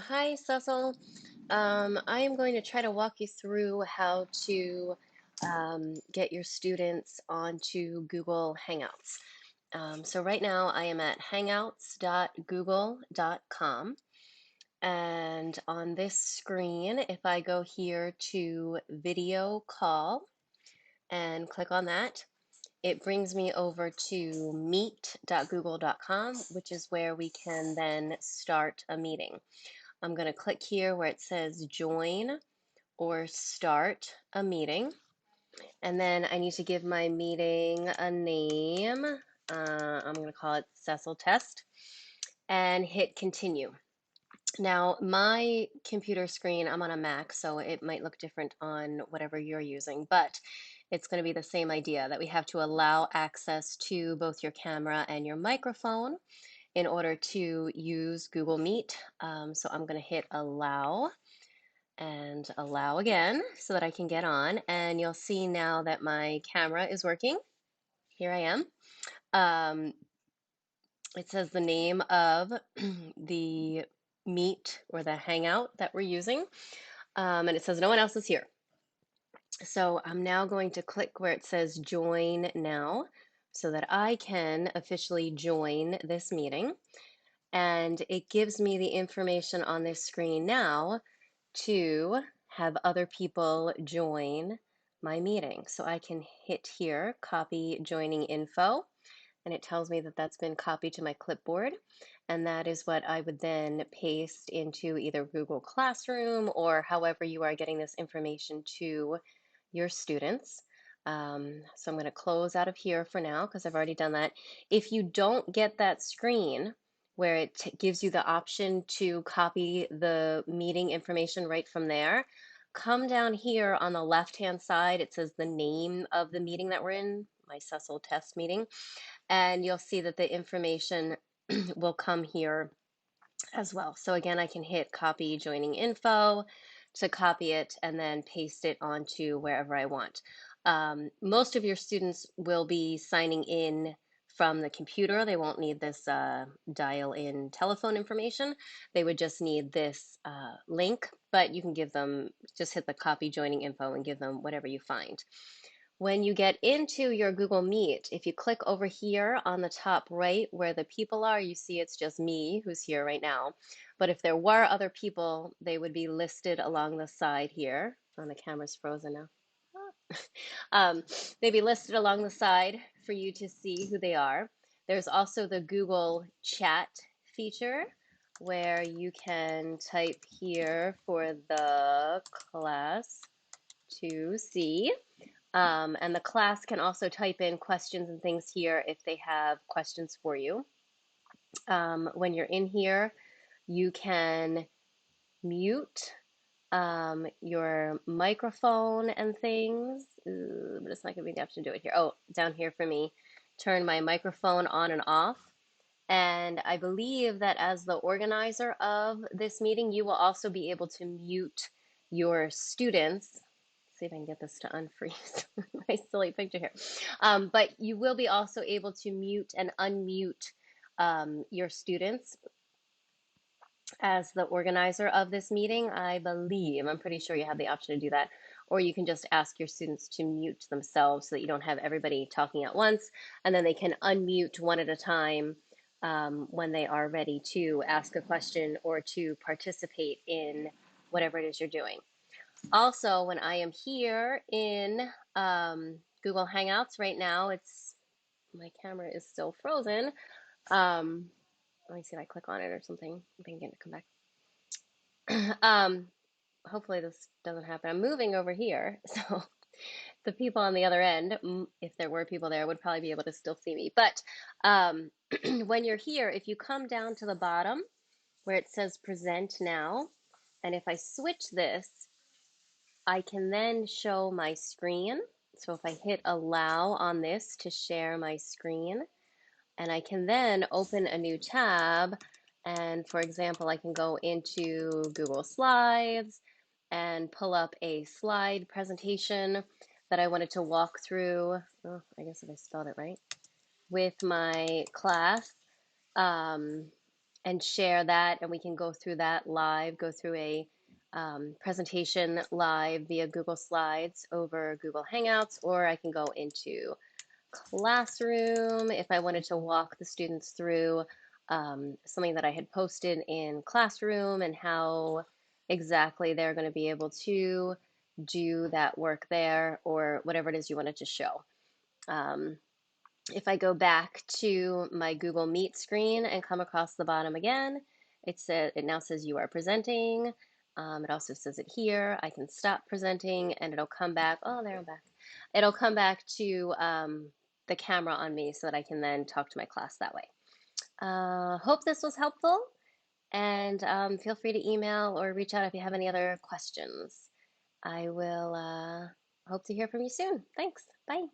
Hi, Cecil. I am going to try to walk you through how to get your students onto Google Hangouts. So right now I am at hangouts.google.com. And on this screen, if I go here to video call and click on that, it brings me over to meet.google.com, which is where we can then start a meeting. I'm going to click here where it says join or start a meeting. And then I need to give my meeting a name. I'm going to call it Cecil Test and hit continue. Now, my computer screen, I'm on a Mac, so it might look different on whatever you're using, but it's going to be the same idea that we have to allow access to both your camera and your microphone in order to use Google Meet. So I'm going to hit allow and allow again so that I can get on. And you'll see now that my camera is working. Here I am. Um, it says the name of the Meet or the Hangout that we're using. And it says no one else is here. So I'm now going to click where it says join now so that I can officially join this meeting. And it gives me the information on this screen now to have other people join my meeting. So I can hit here, copy joining info, and it tells me that that's been copied to my clipboard. And that is what I would then paste into either Google Classroom or however you are getting this information to your students. So I'm going to close out of here for now because I've already done that. If you don't get that screen where it gives you the option to copy the meeting information right from there, come down here on the left-hand side. It says the name of the meeting that we're in, my Cecil Test meeting, and you'll see that the information will come here as well. So again, I can hit copy joining info to copy it and then paste it onto wherever I want. Most of your students will be signing in from the computer. They won't need this dial-in telephone information. They would just need this link, but you can give them, just hit the copy joining info and give them whatever you find. When you get into your Google Meet, if you click over here on the top right where the people are, you see it's just me who's here right now. But if there were other people, they would be listed along the side here. Oh, the camera's frozen now. Um, they'd be listed along the side for you to see who they are. There's also the Google Chat feature where you can type here for the class to see. And the class can also type in questions and things here if they have questions for you. When you're in here, you can mute your microphone and things, but it's not going to be the option to do it here. Oh, down here for me, turn my microphone on and off. And I believe that as the organizer of this meeting, you will also be able to mute your students. See if I can get this to unfreeze my silly picture here. But you will be also able to mute and unmute your students as the organizer of this meeting, I believe. I'm pretty sure you have the option to do that. Or you can just ask your students to mute themselves so that you don't have everybody talking at once, and then they can unmute one at a time when they are ready to ask a question or to participate in whatever it is you're doing. Also, when I am here in Google Hangouts right now, my camera is still frozen. Let me see if I click on it or something. I think I'm gonna come back. Hopefully this doesn't happen. I'm moving over here, so the people on the other end, if there were people there, would probably be able to still see me. But when you're here, if you come down to the bottom where it says present now, and if I switch this, I can then show my screen. So if I hit allow on this to share my screen, and I can then open a new tab. And for example, I can go into Google Slides and pull up a slide presentation that I wanted to walk through. Oh, I guess if I spelled it right, with my class. and share that, and we can go through that live, go through a presentation live via Google Slides over Google Hangouts, or I can go into Classroom if I wanted to walk the students through something that I had posted in Classroom and how exactly they're going to be able to do that work there, or whatever it is you wanted to show. Um, if I go back to my Google Meet screen and come across the bottom again, it now says you are presenting. It also says it here. I can stop presenting and it'll come back. Oh, there I'm back. It'll come back to the camera on me so that I can then talk to my class that way. Hope this was helpful, and feel free to email or reach out if you have any other questions. I will hope to hear from you soon. Thanks. Bye.